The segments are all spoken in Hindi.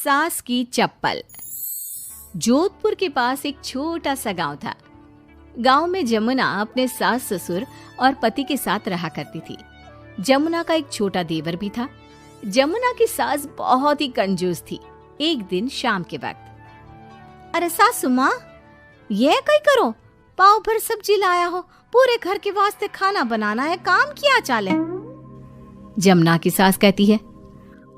सास की चप्पल। जोधपुर के पास एक छोटा सा गांव था। गांव में जमुना अपने सास ससुर और पति के साथ रहा करती थी। जमुना का एक छोटा देवर भी था। जमुना की सास बहुत ही कंजूस थी। एक दिन शाम के वक्त, अरे सासू माँ, ये कई करो, पाव भर सब्जी लाया हो, पूरे घर के वास्ते खाना बनाना है, काम किया चाले। जमुना की सास कहती है,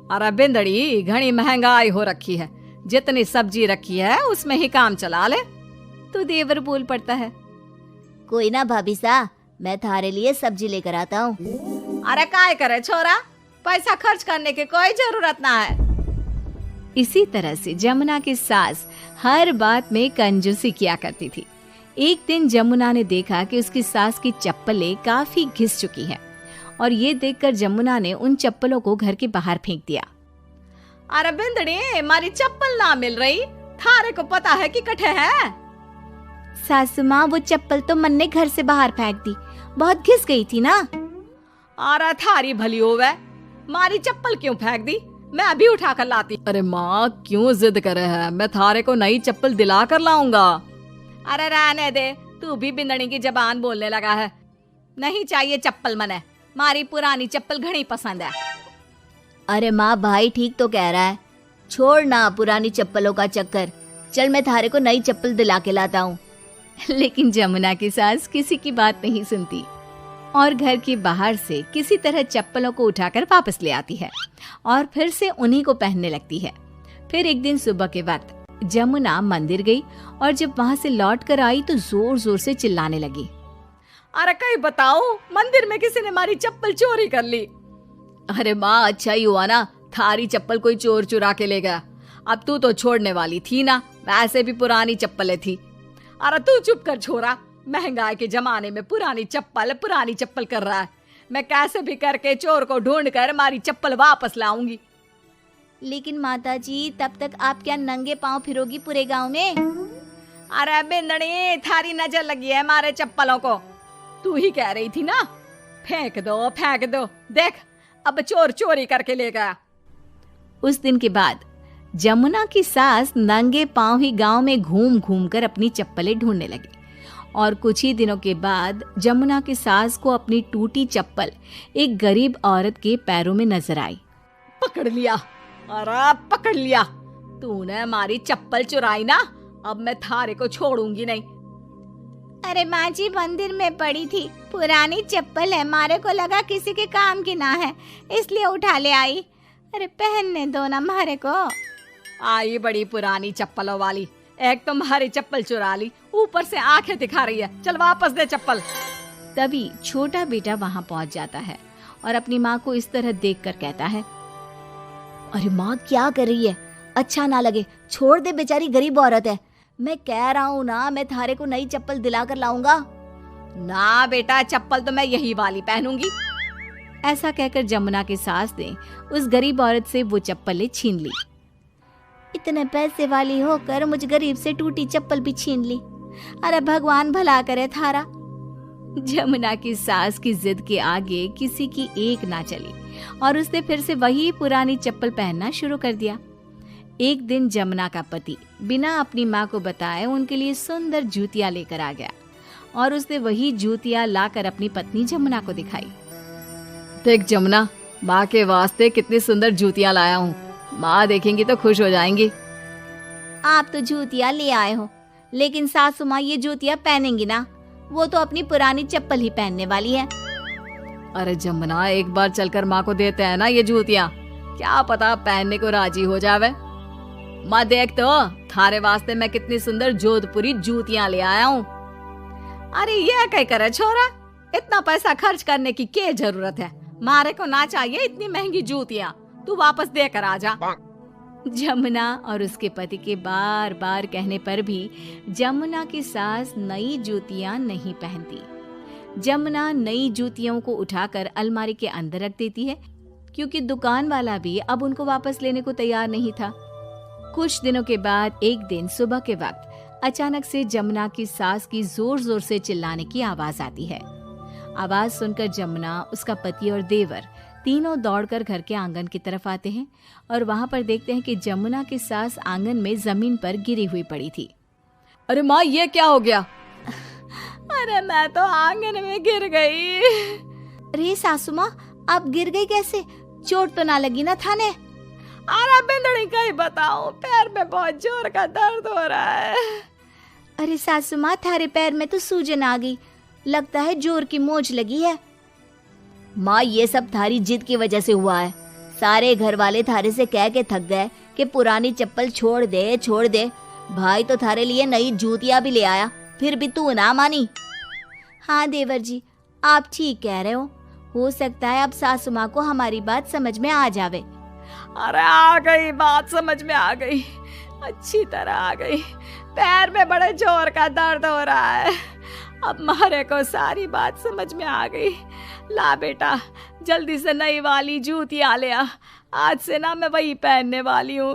अरे बिंदड़ी, घनी महंगाई हो रखी है, जितनी सब्जी रखी है उसमें ही काम चला ले। तो देवर बोल पड़ता है, कोई ना भाभी सा, मैं थारे लिए सब्जी लेकर आता हूँ। अरे काय करे छोरा, पैसा खर्च करने की कोई जरूरत ना है। इसी तरह से जमुना की सास हर बात में कंजूसी किया करती थी। एक दिन जमुना ने देखा कि उसकी सास की चप्पलें काफी घिस चुकी हैं और ये देखकर जमुना ने उन चप्पलों को घर के बाहर फेंक दिया। अरे बिंदड़ी, मारी चप्पल ना मिल रही, थारे को पता है कि कठे है। सासू माँ, वो चप्पल तो मन ने घर से बाहर फेंक दी, बहुत घिस गई थी ना। अरे थारी भली होवे, मारी चप्पल क्यों फेंक दी, मैं अभी उठा कर लाती। अरे माँ, क्यों जिद करे है, मैं थारे को नई चप्पल दिला कर लाऊंगा। अरे रहने दे, तू भी बिंदड़ी की जबान बोलने लगा है। नहीं चाहिए चप्पल मने, मारी पुरानी चप्पल घनी पसंद है। अरे माँ, भाई ठीक तो कह रहा है, छोड़ ना पुरानी चप्पलों का चक्कर, चल मैं थारे को नई चप्पल दिला के लाता हूँ। लेकिन जमुना की सास किसी की बात नहीं सुनती और घर के बाहर से किसी तरह चप्पलों को उठाकर वापस ले आती है और फिर से उन्हीं को पहनने लगती है। फिर एक दिन सुबह के वक्त जमुना मंदिर गई और जब वहाँ से लौट कर आई तो जोर जोर से चिल्लाने लगी, अरे कहीं बताओ, मंदिर में किसी ने हमारी चप्पल चोरी कर ली। अरे माँ, अच्छा ही हुआ ना, थारी चप्पल कोई चोर चुरा के ले गया। अब तू तो छोड़ने वाली थी ना, वैसे भी पुरानी चप्पलें थी। अरे तू चुप कर छोरा, महंगाई के जमाने में पुरानी चप्पल कर रहा है। मैं कैसे भी करके चोर को ढूंढ कर हमारी चप्पल वापस लाऊंगी। लेकिन माताजी, तब तक आप क्या नंगे पांव फिरोगी पूरे गांव में? अरे बिंदड़ी, थारी नजर लगी है हमारे चप्पलों को, तू ही कह रही थी ना, फेंक दो, देख अब चोर चोरी करके ले गया। उस दिन के बाद जमुना की सास नंगे पांव ही गांव में घूम घूम कर अपनी चप्पलें ढूंढने लगी और कुछ ही दिनों के बाद जमुना की सास को अपनी टूटी चप्पल एक गरीब औरत के पैरों में नजर आई। पकड़ लिया, अरे पकड़ लिया, तूने हमारी चप्पल चुराई ना, अब मैं थारे को छोड़ूंगी नहीं। अरे माँ जी, मंदिर में पड़ी थी, पुरानी चप्पल है, मारे को लगा किसी के काम की ना है, इसलिए उठा ले आई। अरे पहनने दो ना मारे को। आई बड़ी पुरानी चप्पलों वाली, एक तो हमारी चप्पल चुरा ली, ऊपर से आंखें दिखा रही है, चल वापस दे चप्पल। तभी छोटा बेटा वहाँ पहुँच जाता है और अपनी माँ को इस तरह देखकर कहता है, अरे माँ, क्या कर रही है, अच्छा ना लगे, छोड़ दे, बेचारी गरीब औरत है। मैं कह रहा हूँ ना, मैं थारे को नई चप्पल दिला कर लाऊंगा। ना बेटा, चप्पल तो मैं यही वाली पहनूंगी। ऐसा कहकर जमुना की सास ने उस गरीब औरत से वो चप्पलें छीन ली। इतने पैसे वाली होकर मुझ गरीब से टूटी चप्पल भी छीन ली। अरे भगवान भला करे थारा। जमुना की सास की जिद के आगे किसी की एक ना चली और उसने फिर से वही पुरानी चप्पल पहनना शुरू कर दिया। एक दिन जमुना का पति बिना अपनी माँ को बताए उनके लिए सुंदर जूतियां लेकर आ गया और उसने वही जूतियां लाकर अपनी पत्नी जमुना को दिखाई। देख जमुना, माँ के वास्ते कितनी सुंदर जूतियां लाया हूँ, माँ देखेंगी तो खुश हो जाएंगी। आप तो जूतियां ले आए हो, लेकिन सासू माँ ये जूतियां पहनेंगी ना, वो तो अपनी पुरानी चप्पल ही पहनने वाली है। अरे जमुना, एक बार चलकर माँ को देते हैं ना ये जूतियां, क्या पता पहनने को राजी हो जावे। माँ देख तो, थारे वास्ते मैं कितनी सुंदर जोधपुरी जूतियां ले आया हूँ। अरे ये क्या करे छोरा, इतना पैसा खर्च करने की क्या जरूरत है, मारे को ना चाहिए इतनी महंगी जूतियां, तू वापस देकर आ जा। जमुना और उसके पति के बार बार कहने पर भी जमुना की सास नई जूतियां नहीं पहनती। जमुना नई जूतियों को उठाकर अलमारी के अंदर रख देती है, क्योंकि दुकान वाला भी अब उनको वापस लेने को तैयार नहीं था। कुछ दिनों के बाद एक दिन सुबह के वक्त अचानक से जमुना की सास की जोर जोर से चिल्लाने की आवाज आती है। आवाज सुनकर जमुना, उसका पति और देवर तीनों दौड़कर घर के आंगन की तरफ आते हैं और वहां पर देखते हैं कि जमुना की सास आंगन में जमीन पर गिरी हुई पड़ी थी। अरे माँ, ये क्या हो गया? अरे मैं तो आंगन में गिर गई। अरे सासू माँ, आप गिर गई कैसे? चोट तो ना लगी ना थाने? अरे बिंदड़ी, कहीं बताओ, पैर में बहुत जोर का दर्द हो रहा है। अरे सासू माँ, थारे पैर में तो सूजन आ गई, लगता है जोर की मोच लगी है। माँ, ये सब थारी जिद की वजह से हुआ है। सारे घर वाले थारे से कह के थक गए कि पुरानी चप्पल छोड़ दे छोड़ दे। भाई तो थारे लिए नई जूतियां भी ले आया, फिर भी तू ना मानी। हाँ देवर जी, आप ठीक कह रहे हो सकता है अब सासू माँ को हमारी बात समझ में आ जावे। अरे आ गई, बात समझ में आ गई, अच्छी तरह आ गई। पैर में बड़े जोर का दर्द हो रहा है। अब मारे को सारी बात समझ में आ गई। ला बेटा, जल्दी से नई वाली जूतियां ले आ, आज से ना मैं वही पहनने वाली हूँ।